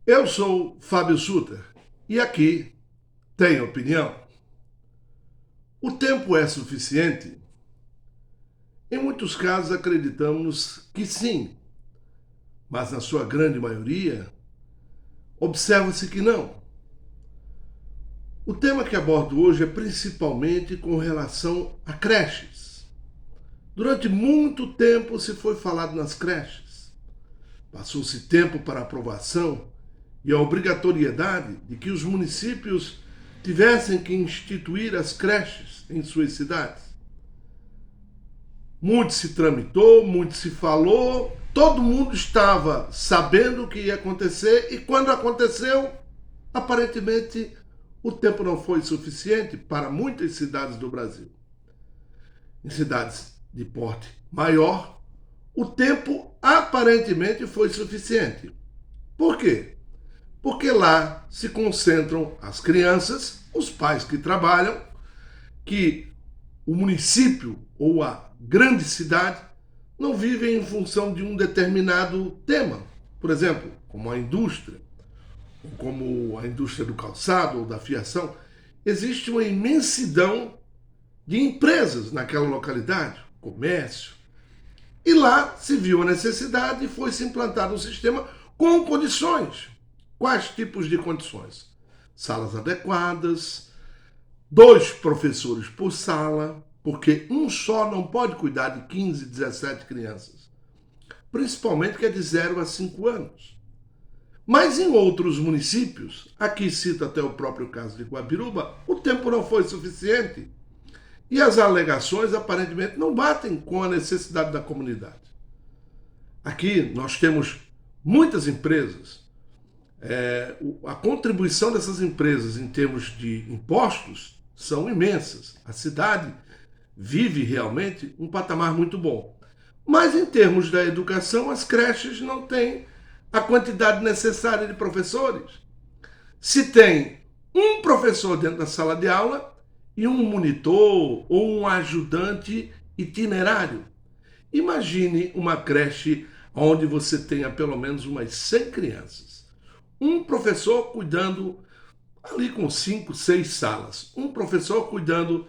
Eu sou Fábio Suter e aqui tem opinião. O tempo é suficiente? Em muitos casos acreditamos que sim, mas na sua grande maioria observa-se que não. O tema que abordo hoje é principalmente com relação a creches. Durante muito tempo se foi falado nas creches. Passou-se tempo para a aprovação e a obrigatoriedade de que os municípios tivessem que instituir as creches em suas cidades. Muito se tramitou, muito se falou, todo mundo estava sabendo o que ia acontecer e quando aconteceu, aparentemente o tempo não foi suficiente para muitas cidades do Brasil. Em cidades de porte maior, o tempo aparentemente foi suficiente. Por quê? Porque lá se concentram as crianças, os pais que trabalham, que o município ou a grande cidade não vivem em função de um determinado tema. Por exemplo, como a indústria, como a indústria do calçado ou da fiação. Existe uma imensidão de empresas naquela localidade, comércio. E lá se viu a necessidade e foi-se implantado um sistema com condições. Quais tipos de condições? Salas adequadas, 2 professores por sala, porque um só não pode cuidar de 15, 17 crianças, principalmente que é de 0 a 5 anos. Mas em outros municípios, aqui cito até o próprio caso de Guabiruba, o tempo não foi suficiente e as alegações aparentemente não batem com a necessidade da comunidade. Aqui nós temos muitas empresas. A contribuição dessas empresas em termos de impostos são imensas. A cidade vive realmente um patamar muito bom. Mas em termos da educação, as creches não têm a quantidade necessária de professores. Se tem um professor dentro da sala de aula e um monitor ou um ajudante itinerário. Imagine uma creche onde você tenha pelo menos umas 100 crianças. Um professor cuidando ali com 5, 6 salas. Um professor cuidando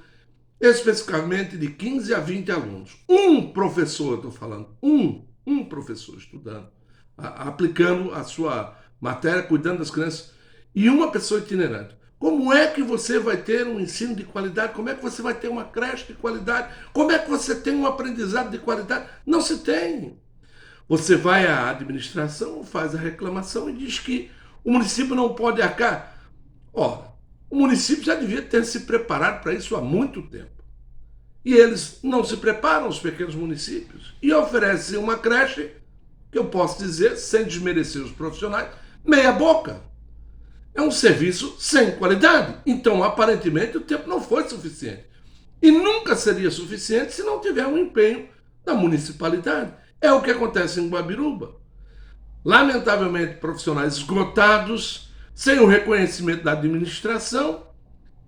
especificamente de 15 a 20 alunos. Um professor, estou falando, um professor estudando, aplicando a sua matéria, cuidando das crianças, e uma pessoa itinerante. Como é que você vai ter um ensino de qualidade? Como é que você vai ter uma creche de qualidade? Como é que você tem um aprendizado de qualidade? Não se tem. Você vai à administração, faz a reclamação e diz que o município não pode arcar. Ora, o município já devia ter se preparado para isso há muito tempo. E eles não se preparam, os pequenos municípios, e oferecem uma creche, que eu posso dizer, sem desmerecer os profissionais, meia boca. É um serviço sem qualidade. Então, aparentemente, o tempo não foi suficiente. E nunca seria suficiente se não tiver um empenho da municipalidade. É o que acontece em Guabiruba. Lamentavelmente, profissionais esgotados, sem o reconhecimento da administração,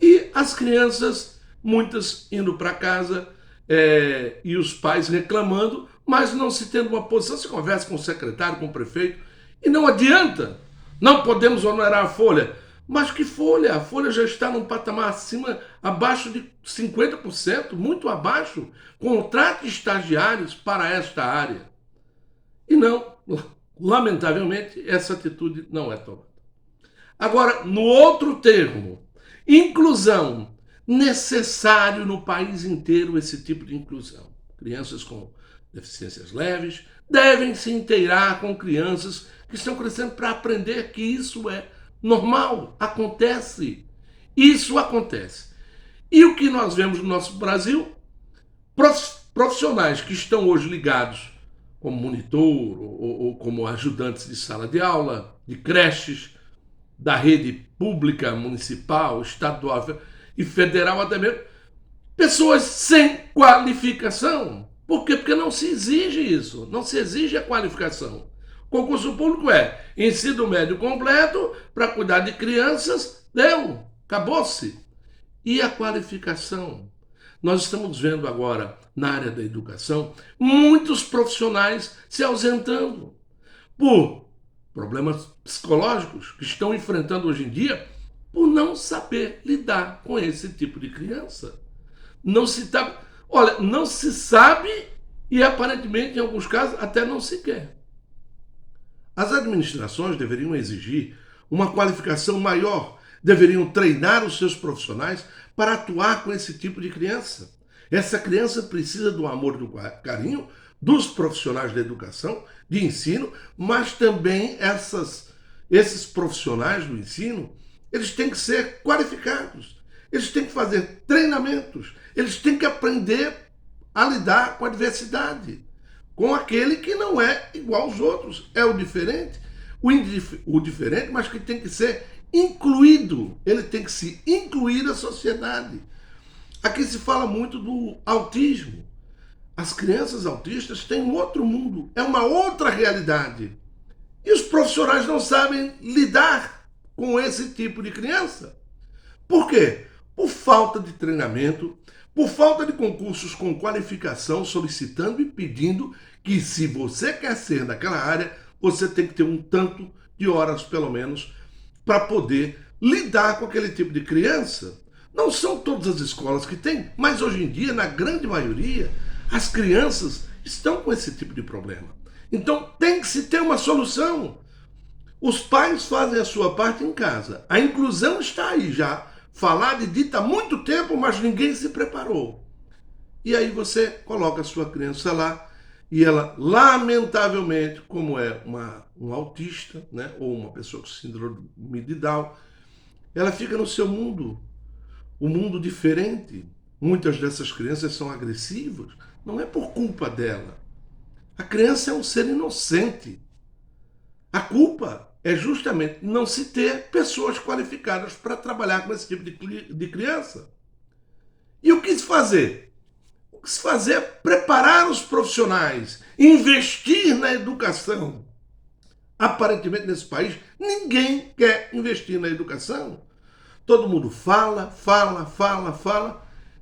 e as crianças, muitas indo para casa e os pais reclamando, mas não se tendo uma posição. Se conversa com o secretário, com o prefeito, e não adianta. Não podemos honorar a folha. Mas que folha? A folha já está num patamar acima, abaixo de 50%, muito abaixo. Contrate estagiários para esta área. E não, lamentavelmente, essa atitude não é tomada. Agora, no outro termo, inclusão. Necessário no país inteiro esse tipo de inclusão. Crianças com deficiências leves devem se inteirar com crianças que estão crescendo para aprender que isso é normal, acontece. Isso acontece. E o que nós vemos no nosso Brasil? Profissionais que estão hoje ligados como monitor ou como ajudantes de sala de aula, de creches, da rede pública, municipal, estadual e federal até mesmo, pessoas sem qualificação. Por quê? Porque não se exige isso, não se exige a qualificação. Concurso público é ensino médio completo para cuidar de crianças, deu, acabou-se. E a qualificação? Nós estamos vendo agora, na área da educação, muitos profissionais se ausentando por problemas psicológicos que estão enfrentando hoje em dia por não saber lidar com esse tipo de criança. Não se tá, olha, não se sabe e aparentemente em alguns casos até não se quer. As administrações deveriam exigir uma qualificação maior, deveriam treinar os seus profissionais para atuar com esse tipo de criança. Essa criança precisa do amor e do carinho dos profissionais da educação, de ensino, mas também esses profissionais do ensino, eles têm que ser qualificados, eles têm que fazer treinamentos, eles têm que aprender a lidar com a diversidade, com aquele que não é igual aos outros, é o diferente, o diferente, mas que tem que ser incluído, ele tem que se incluir na sociedade. Aqui se fala muito do autismo. As crianças autistas têm um outro mundo, é uma outra realidade. E os profissionais não sabem lidar com esse tipo de criança. Por quê? Por falta de treinamento, por falta de concursos com qualificação, solicitando e pedindo que, se você quer ser daquela área, você tem que ter um tanto de horas, pelo menos, para poder lidar com aquele tipo de criança. Não são todas as escolas que têm, mas hoje em dia, na grande maioria, as crianças estão com esse tipo de problema. Então tem que se ter uma solução. Os pais fazem a sua parte em casa. A inclusão está aí já. Falada e dita há muito tempo, mas ninguém se preparou. E aí você coloca a sua criança lá e ela, lamentavelmente, como é um autista, né, ou uma pessoa com síndrome de Down, ela fica no seu mundo, um mundo diferente. Muitas dessas crianças são agressivas, não é por culpa dela. A criança é um ser inocente. A culpa é justamente não se ter pessoas qualificadas para trabalhar com esse tipo de criança. E o que se fazer? O que se fazer é preparar os profissionais, investir na educação. Aparentemente, nesse país, ninguém quer investir na educação. Todo mundo fala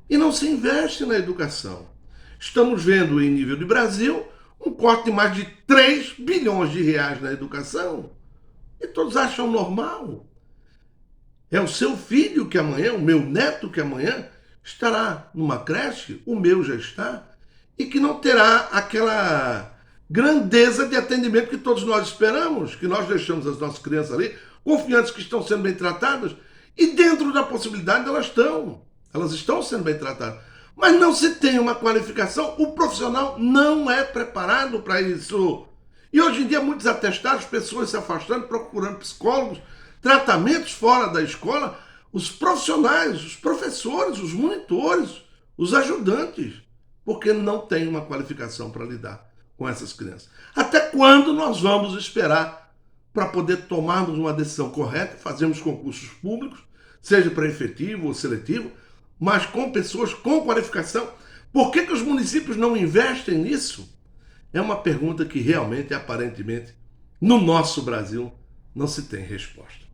e não se investe na educação. Estamos vendo, em nível de Brasil, um corte de mais de 3 bilhões de reais na educação. E todos acham normal. É o seu filho que amanhã, o meu neto que amanhã, estará numa creche, o meu já está, e que não terá aquela grandeza de atendimento que todos nós esperamos, que nós deixamos as nossas crianças ali, confiantes que estão sendo bem tratadas, e dentro da possibilidade elas estão sendo bem tratadas. Mas não se tem uma qualificação, o profissional não é preparado para isso. E hoje em dia, muitos atestados, pessoas se afastando, procurando psicólogos, tratamentos fora da escola, os profissionais, os professores, os monitores, os ajudantes, porque não tem uma qualificação para lidar com essas crianças. Até quando nós vamos esperar para poder tomarmos uma decisão correta, fazermos concursos públicos, seja para efetivo ou seletivo, mas com pessoas com qualificação? Por que os municípios não investem nisso? É uma pergunta que realmente, aparentemente, no nosso Brasil, não se tem resposta.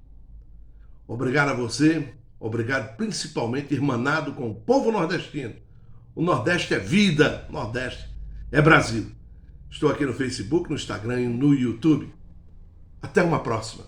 Obrigado a você, obrigado principalmente, irmanado com o povo nordestino. O Nordeste é vida, o Nordeste é Brasil. Estou aqui no Facebook, no Instagram e no YouTube. Até uma próxima.